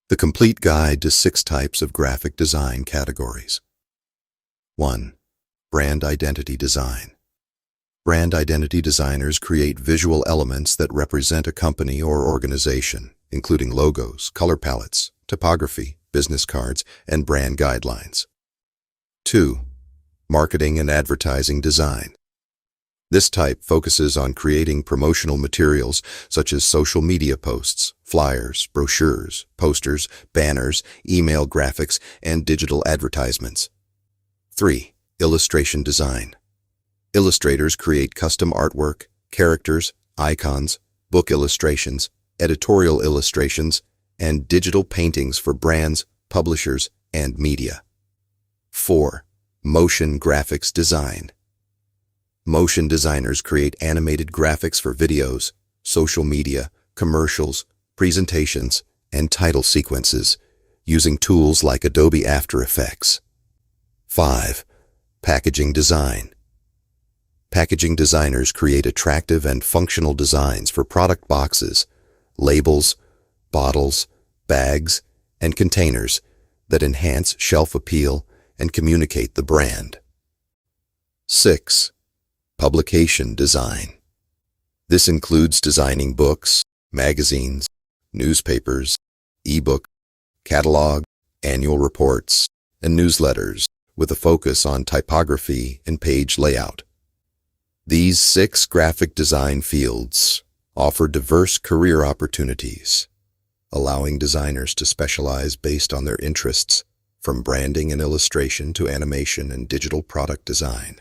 The complete guide to 6 types of graphic design categories. 1. Brand identity design. Brand identity designers create visual elements that represent a company or organization, including logos, color palettes, typography, business cards, and brand guidelines. 2. Marketing and advertising design. This type focuses on creating promotional materials such as social media posts, flyers, brochures, posters, banners, email graphics, and digital advertisements. 3. Illustration design. Illustrators create custom artwork, characters, icons, book illustrations, editorial illustrations, and digital paintings for brands, publishers, and media. 4. Motion graphics design. Motion designers create animated graphics for videos, social media, commercials, presentations, and title sequences, using tools like Adobe After Effects. 5. Packaging design. Packaging designers create attractive and functional designs for product boxes, labels, bottles, bags, and containers that enhance shelf appeal and communicate the brand. 6. Publication design. This includes designing books, magazines, newspapers, ebook, catalog, annual reports, and newsletters with a focus on typography and page layout. These 6 graphic design fields offer diverse career opportunities, allowing designers to specialize based on their interests, from branding and illustration to animation and digital product design.